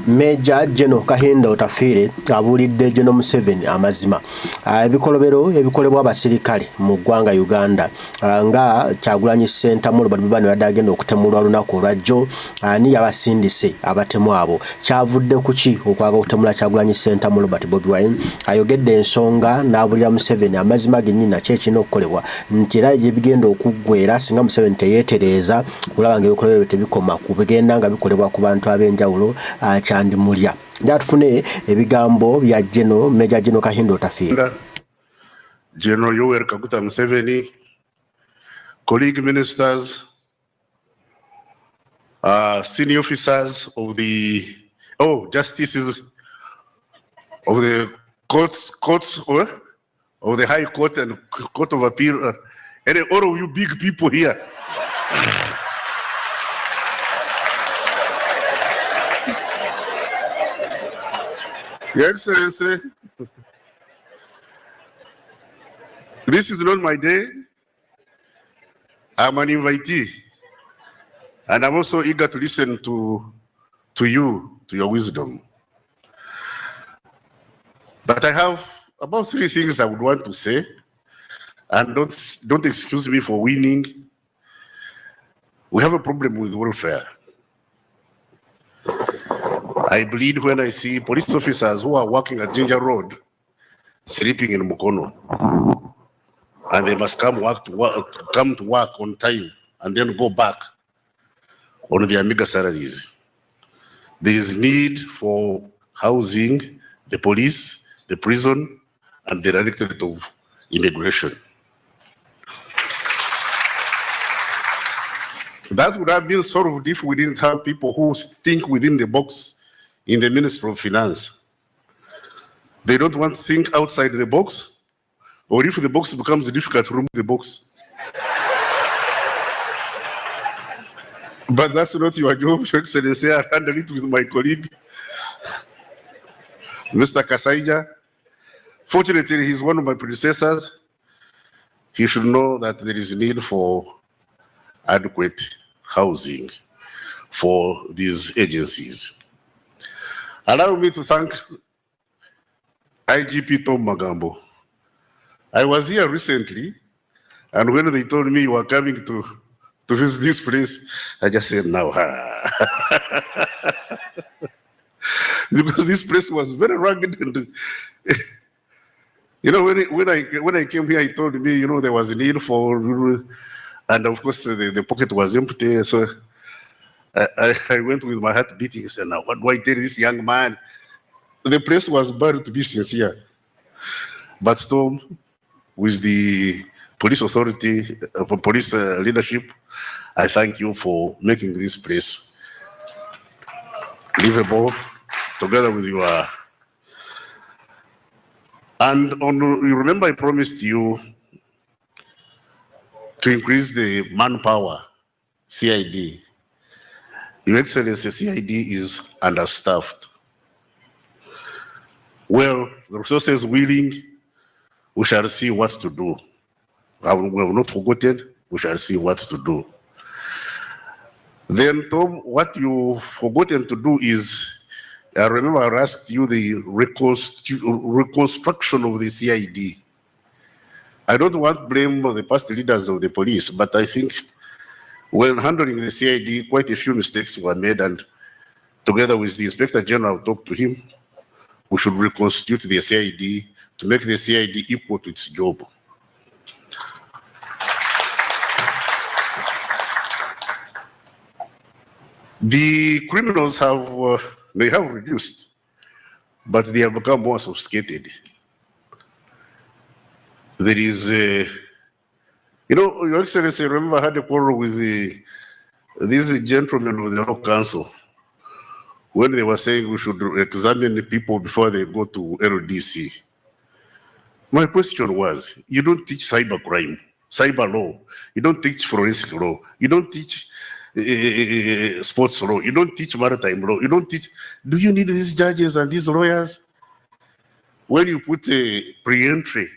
Major General Kahinda Otafire Abulide General Museveni amazima ebikolobero ebikolebwa abasirikale mu ggwanga Uganda nga Kyagulanyi Okutemula Bobi bano yadagenda okutemulwa lunaku lwajjo ani yabasindise abatemu abo kyavudde kuki okwaga okutemula Kyagulanyi Okutemula Bobi Wine ayogedde ensonga n'abulira Museveni amazima gennyina kyekino okukolebwa nti era ebigenda okuggwera singa Museveni teyeetereza kulaba ng'ebikolobero tebikoma ku bigenda nga bikolebwa ku bantu ab'enjawulo kyandimulya njatufune ebigambo bya Major General Kahinda Otafire. General Yoweri Kaguta Museveni, colleague ministers, senior officers of the justices of the courts of the High Court and Court of Appeal, and all of you big people here. Your Excellency, this is not my day. I'm an invitee, and I'm also eager to listen to you, to your wisdom. But I have about 3 things I would want to say, and don't excuse me for winning. We have a problem with welfare. I bleed when I see police officers who are working at Ginger Road sleeping in Mukono, and they must come to work on time and then go back on their meager salaries. There is need for housing the police, the prison, and the Directorate of Immigration. That would have been solved if we didn't have people who think within the box in the Ministry of Finance. They don't want to think outside the box, or if the box becomes difficult, remove the box. But that's not your job, Your Excellency. I handle it with my colleague, Mr. Kasaija. Fortunately, he's one of my predecessors. He should know that there is a need for adequate housing for these agencies. Allow me to thank IGP Tom Magambo. I was here recently, and when they told me you were coming to visit this place, I just said, now. Because this place was very rugged. And, you know, when I came here, he told me, you know, there was a need for, and of course, the pocket was empty. So I went with my heart beating and said, now, what do I tell this young man? The place was bad, to be sincere. But Tom, with the police authority, police leadership, I thank you for making this place livable together with your. And you remember I promised you to increase the manpower, CID. Your Excellency, CID is understaffed. Well, the resources willing, we shall see what to do. We have not forgotten, we shall see what to do. Then, Tom, what you've forgotten to do is, I remember I asked you the reconstruction of the CID. I don't want to blame the past leaders of the police, but I think when handling the CID, quite a few mistakes were made, and together with the Inspector General, talked to him. We should reconstitute the CID to make the CID equal to its job. The criminals they have reduced, but they have become more sophisticated. There is you know, Your Excellency, remember I had a quarrel with these gentlemen of the Law Council when they were saying we should examine the people before they go to LDC. My question was, you don't teach cybercrime, cyber law, you don't teach forensic law, you don't teach sports law, you don't teach maritime law, you don't teach, do you need these judges and these lawyers? When you put a pre-entry,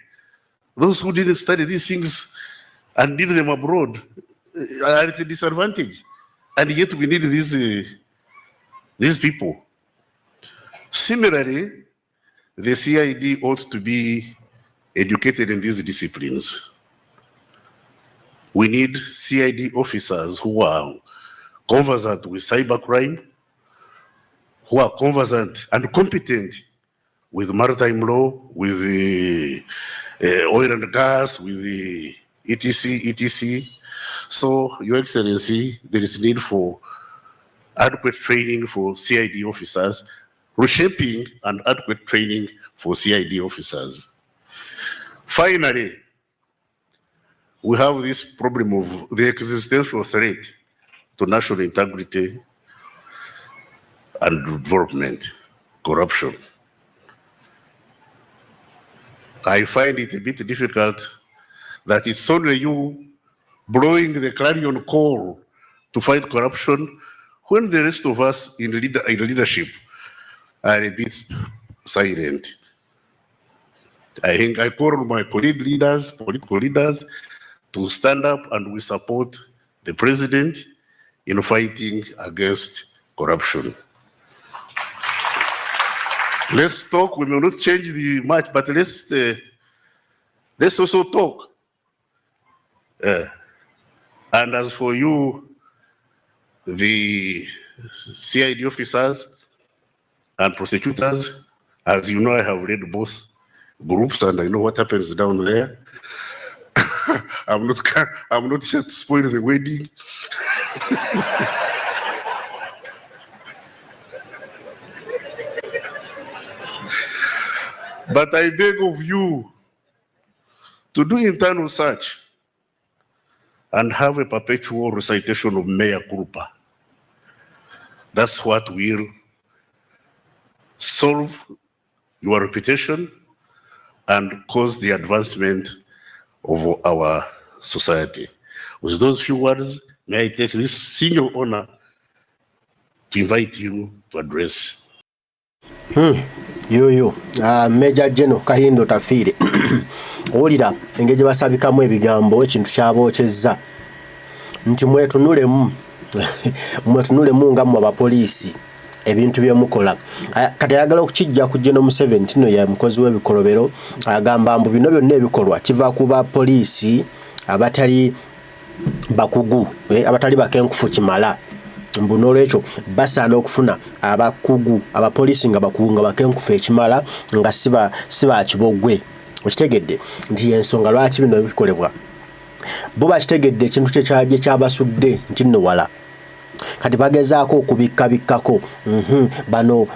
those who didn't study these things and did them abroad are at a disadvantage. And yet we need these people. Similarly, the CID ought to be educated in these disciplines. We need CID officers who are conversant with cybercrime, who are conversant and competent with maritime law, with the oil and gas, with the etc. So, Your Excellency, there is need for adequate training for CID officers, reshaping and adequate training for CID officers. Finally, we have this problem of the existential threat to national integrity and development, corruption. I find it a bit difficult that it's only you blowing the clarion call to fight corruption when the rest of us in leadership are a bit silent. I think I call on my political leaders to stand up, and we support the president in fighting against corruption. Let's talk. We may not change the match, but let's also talk. And as for you, the CID officers and prosecutors, as you know, I have read both groups and I know what happens down there. I'm not here to spoil the wedding. But I beg of you to do internal search and have a perpetual recitation of mea culpa. That's what will solve your reputation and cause the advancement of our society. With those few words, may I take this senior honor to invite you to address. Major General Kahinda Otafire olira engeri basabikamu ebigambo ekintu kyabokyezza nti mwetunulemu nga mu abapoliisi ebintu byemukola kati ayagala okukijja ku General Museveni tino ya mukozi w'ebikolobero agamba mbu bino byonna ebikolwa kiva ku bapoliisi abatali bakugu abatali bakenkufu kimala mbu n'olwekyo basaana okufuna abakugu abapoliisi nga bakugu nga bakenkufu ekimala nga siba kibogwe okitegedde nti ensonga lwaki bino bikolebwa bo bakitegedde ekintu kye kyabasudde nti nno wala kati bagezaako okubikkabikkako bano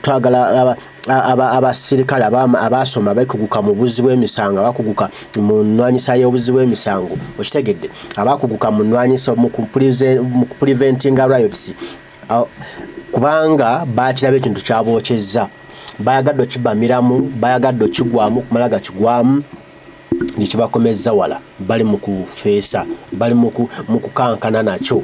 twagala abasirikale abasoma bakuguka mu buzzi bw'emisango abakuguka mu nnwanyisa y'obuzzi bw'emisango okitegedde abakuguka mu nnwanyisa mu preventing riots kubanga bakiraba ekintu kyabokyezza bayagadde okibamiramu bayagadde okigwamu kumalaga kigwamu nikibakomezza wala bali mu kufeesa bali mu kukankana nakyo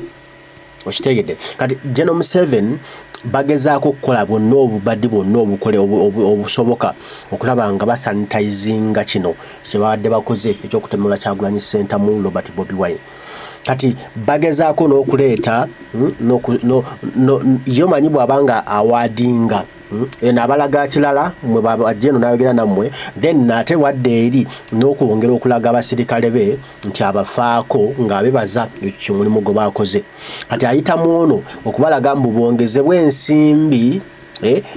okitegedde kati General Museveni bagezaako okukola bonna obubadde bonna obukole obusoboka okulaba nga basanitizinga kino kyebabadde bakoze ekyokutemula Kyagulanyi Ssentamu Robert Bobi Wine kati bagezaako n'okuleeta yomanyi bw'abanga awadinga n'abalaga kirala mwe bajeno n'ayogera nammwe then nate wadde eri n'okwongera okulaga abasirikale be nti abafaako ng'abebaza ekimulimu gwe bakoze kati ayitamu ono okubalaga mbu bongezebwa ensimbi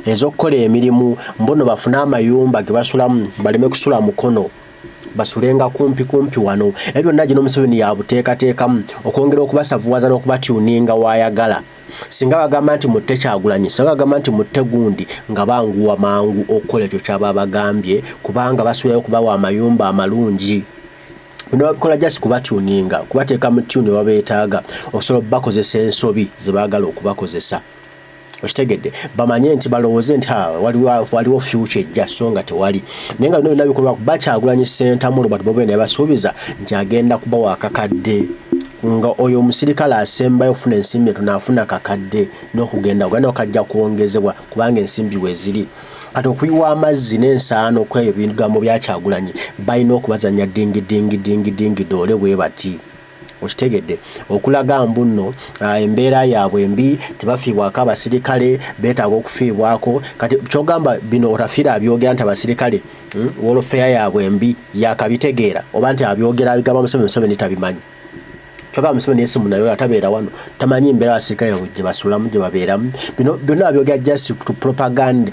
ez'okukola emirimu mbono bafune amayumba ge basulamu baleme kusula mukono basulenga kumpi wano ebyo byonna General Museveni yabuteekateekamu okwongera okubasavuwaza n'okubatuninga waayagala singa bagamba nti mutte Kyagulanyi singa bagamba nti mutte gundi nga banguwa mangu okukola ekyo kyaba bagambye kubanga basuulayo okubawa amayumba amalungi bino babikola just kubatuninga kubateeka mu tune wabeetaaga osobola bakozesa ensobi ze baagala okubakozesa okitegedde bamanye nti balowooze nti waliwo future ejja so nga tewali naye nga bino byonna bikolwa kuba Kyagulanyi Ssentamu Robert Bobi Wine yabasuubiza nti agenda kubawa akakadde nga oyo omusirikale asembayo okufuna ensimbi tunaafuna kakadde n'okugenda ogenda okajja kuwongezebwa kubanga ensimbi weeziri kati okuyiwa amazzi n'ensaano okweyo ebigambo bya Kyagulanyi balina okubazanya dingi doole bwe bati okitegedde okulaga mbuno embeera yaabwe mbi tebafiibwako abasirikale beetaaga okufiibwako kati kyogamba bino Otafire abyogera nti abasirikale wolofeya yaabwe mbi yakabitegeera oba nti abyogera abigamba Museveni tabimanyi kyogamba Museveni yesimu nayo atabeera wano tamanyi embeera abasirikale gye basulamu gye babeeramu bino byonna abyogera just to propaganda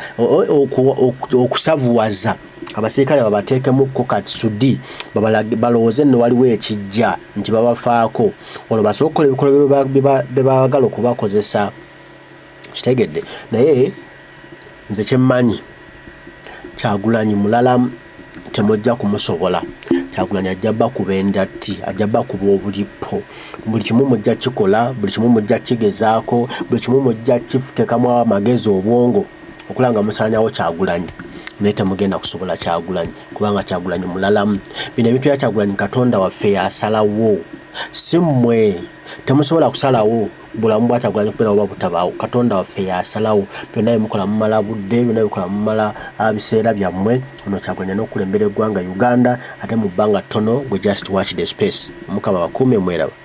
okusavuwaza abasirikale babateekemukko kati sudi balowooze nno waliwo ekijja nti babafaako olwo basobola okukola ebikolwa bye baagala okubakozesa kitegedde naye nze kyemmanyi Kyagulanyi mulala temujja kumusobola Kyagulanyi ajja bakuba endatti ajja bakuba obulipo buli kimu mujja kikola buli kimu mujja kigezaako buli kimu mujja kifuteekamu amagezi obwongo okulanga musaanyawo Kyagulanyi naye temugenda kusobola Kyagulanyi kubanga Kyagulanyi mulalamu bino ebintu bya Kyagulanyi Katonda waffe yasalawo si mmwe temusobola kusalawo bulamu bwa Kyagulanyi kubeera oba butabaawo Katonda waffe yasalawo byonna bimukola mumala budde byonna bikola mumala biseera byammwe ono Kyagulanyi n'okulembera eggwanga Uganda ate mu bbanga ttono gwe just watch the space Mukama bakuume mweraba